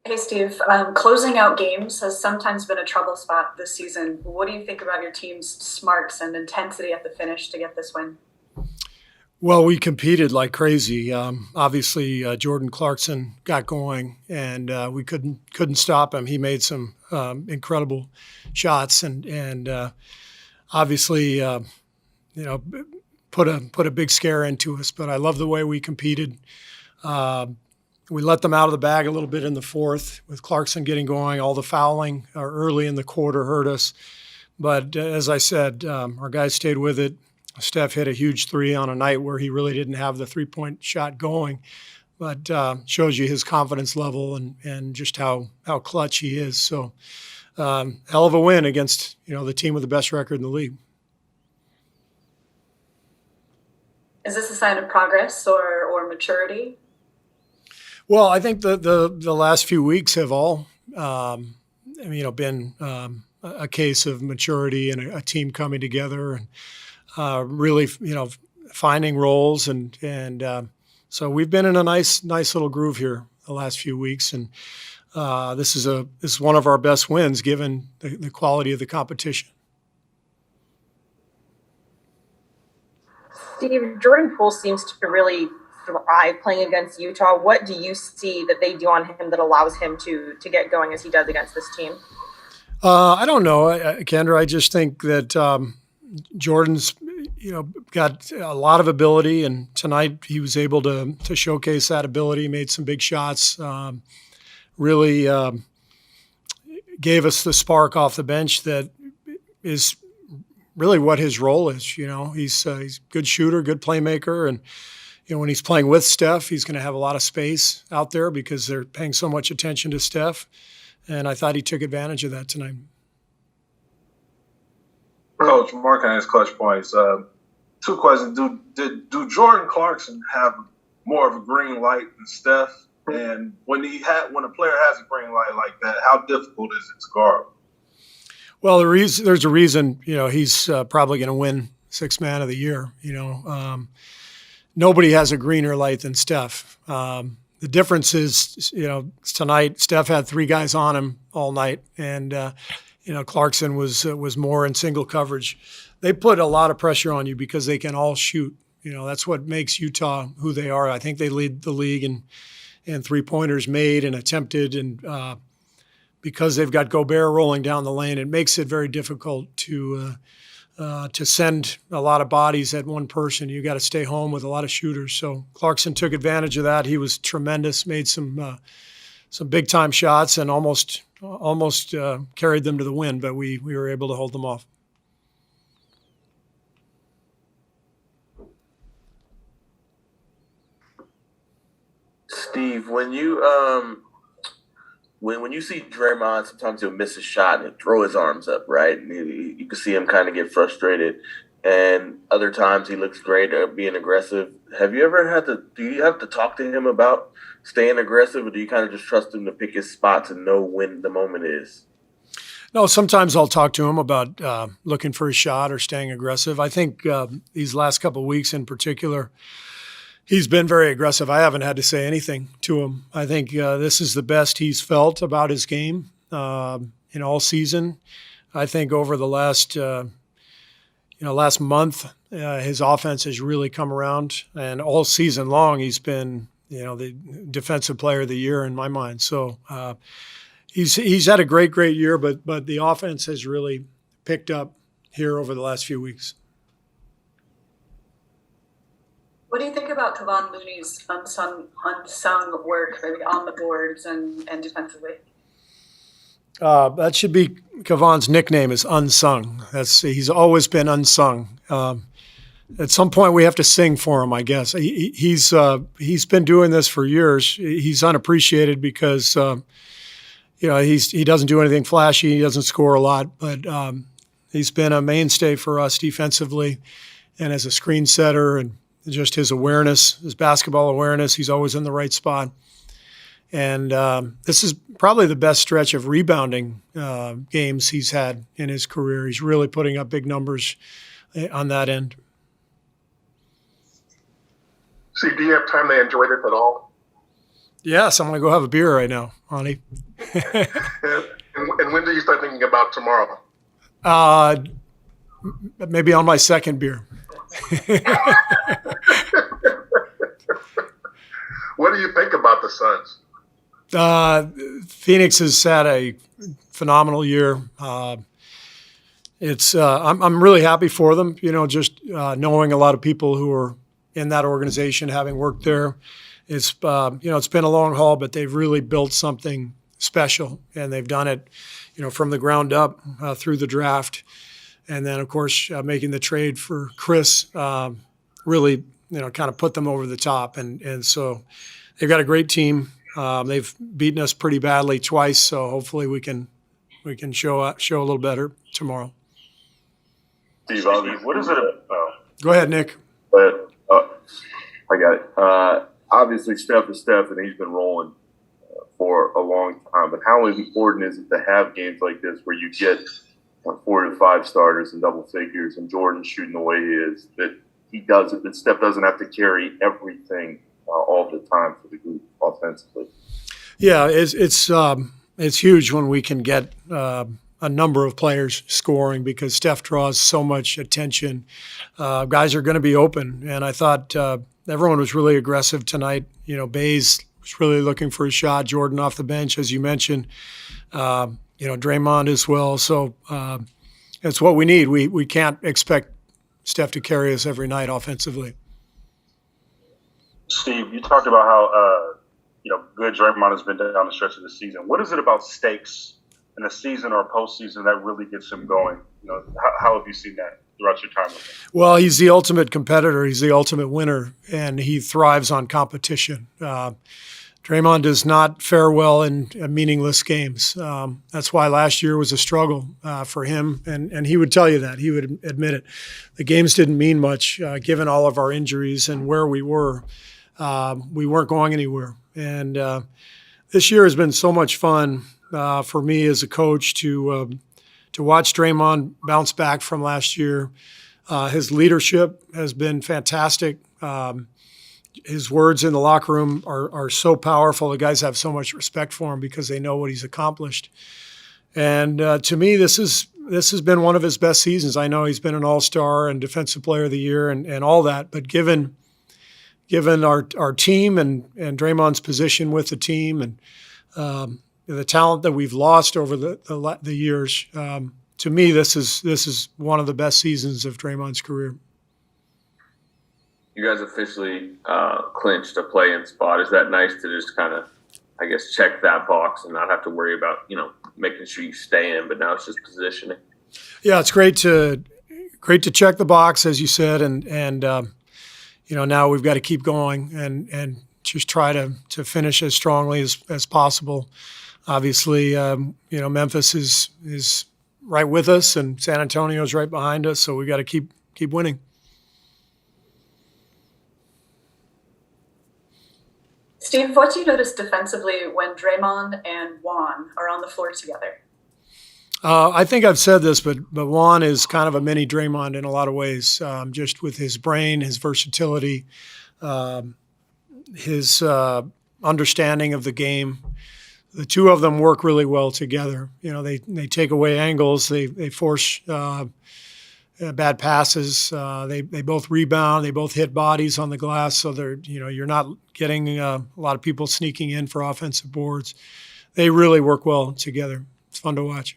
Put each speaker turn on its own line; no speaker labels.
Hey, Steve. Closing out games has sometimes been a trouble spot this season. What do you think about your team's smarts and intensity at the finish to get this win?
Well, we competed like crazy. Obviously, Jordan Clarkson got going, and we couldn't stop him. He made some incredible shots, and obviously, you know, put a big scare into us. But I love the way we competed. Uh, we let them out of the bag a little bit in the fourth with Clarkson getting going. All the fouling early in the quarter hurt us. But as I said, our guys stayed with it. Steph hit a huge three on a night where he really didn't have the three-point shot going, but shows you his confidence level and just how clutch he is. So hell of a win against the team with the best record in the league.
Is this a sign of progress or maturity?
Well, I think the last few weeks have all been a case of maturity and a team coming together and really finding roles and so we've been in a nice little groove here the last few weeks, and this is one of our best wins given the quality of the competition.
Steve, Jordan Poole seems to really thrive playing against Utah. What do you see that they do on him that allows him to get going as he does against this team?
I don't know, Kendra. I just think that Jordan's got a lot of ability, and tonight he was able to showcase that ability. Made some big shots. Really gave us the spark off the bench that is really what his role is. He's a good shooter, good playmaker, and when he's playing with Steph, he's going to have a lot of space out there because they're paying so much attention to Steph. And I thought he took advantage of that tonight.
Coach, marking his clutch points. Two questions: Do Jordan Clarkson have more of a green light than Steph? And when a player has a green light like that, how difficult is it to guard?
Well, there's a reason. He's probably going to win Sixth Man of the Year. Nobody has a greener light than Steph. The difference is, tonight Steph had three guys on him all night, and Clarkson was more in single coverage. They put a lot of pressure on you because they can all shoot. That's what makes Utah who they are. I think they lead the league in three-pointers made and attempted, and because they've got Gobert rolling down the lane, it makes it very difficult to send a lot of bodies at one person. You got to stay home with a lot of shooters. So Clarkson took advantage of that. He was tremendous, made some big time shots, and almost carried them to the win. But we were able to hold them off.
Steve, when you when you see Draymond, sometimes he'll miss a shot and throw his arms up, right? And you can see him kind of get frustrated. And other times he looks great at being aggressive. Do you have to talk to him about staying aggressive, or do you kind of just trust him to pick his spots and know when the moment is?
No, sometimes I'll talk to him about looking for a shot or staying aggressive. I think these last couple of weeks in particular, he's been very aggressive. I haven't had to say anything to him. I think this is the best he's felt about his game in all season. I think over the last month, his offense has really come around, and all season long he's been the defensive player of the year in my mind. So he's had a great year, but the offense has really picked up here over the last few weeks.
What do you think about Kevon Looney's unsung work maybe on the boards and defensively?
That should be Kevon's nickname is Unsung. He's always been unsung. At some point, we have to sing for him, I guess. He's been doing this for years. He's unappreciated because he doesn't do anything flashy. He doesn't score a lot, but he's been a mainstay for us defensively and as a screen setter, and just his awareness, his basketball awareness. He's always in the right spot. And this is probably the best stretch of rebounding games he's had in his career. He's really putting up big numbers on that end.
See, do you have time to enjoy this at all?
Yes, I'm going to go have a beer right now, honey.
And when do you start thinking about tomorrow?
Maybe on my second beer.
What do you think about the Suns?
Phoenix has had a phenomenal year. I'm really happy for them. Just knowing a lot of people who are in that organization, having worked there. It's been a long haul, but they've really built something special, and they've done it, from the ground up through the draft, and then of course making the trade for Chris really kind of put them over the top, and so they've got a great team. They've beaten us pretty badly twice, so hopefully we can show a little better tomorrow.
Steve, what is it?
Go ahead, Nick.
I got it. Obviously, Steph is Steph, and he's been rolling for a long time. But how important is it to have games like this where you get 4 to 5 starters in double figures, and Jordan shooting the way he is, that Steph doesn't have to carry everything all the time for the group offensively?
Yeah, it's huge when we can get a number of players scoring, because Steph draws so much attention. Guys are going to be open, and I thought everyone was really aggressive tonight. Bays was really looking for a shot. Jordan off the bench, as you mentioned. Draymond as well. So it's what we need. We can't expect Steph to carry us every night offensively.
Steve, you talked about how good Draymond has been down the stretch of the season. What is it about stakes in the season or postseason that really gets him going? How have you seen that throughout your time with him?
Well, he's the ultimate competitor. He's the ultimate winner, and he thrives on competition. Draymond does not fare well in meaningless games. That's why last year was a struggle for him, and he would tell you that. He would admit it. The games didn't mean much, given all of our injuries and where we were. We weren't going anywhere. And this year has been so much fun for me as a coach to watch Draymond bounce back from last year. His leadership has been fantastic. His words in the locker room are so powerful. The guys have so much respect for him because they know what he's accomplished. And to me, this has been one of his best seasons. I know he's been an all-star and Defensive Player of the Year and all that, but given our team and Draymond's position with the team and the talent that we've lost over the years, to me, this is one of the best seasons of Draymond's career.
You guys officially clinched a play-in spot. Is that nice to just kind of, I guess, check that box and not have to worry about, making sure you stay in, but now it's just positioning?
Yeah, it's great to check the box, as you said, and now we've got to keep going and just try to finish as strongly as possible. Obviously, Memphis is right with us, and San Antonio is right behind us, so we got to keep winning.
Steve, what do you notice defensively when Draymond and Juan are on the floor together?
I think I've said this, but Juan is kind of a mini Draymond in a lot of ways, just with his brain, his versatility, his understanding of the game. The two of them work really well together. They take away angles, they force bad passes. They both rebound. They both hit bodies on the glass, so you're not getting a lot of people sneaking in for offensive boards. They really work well together. It's fun to watch.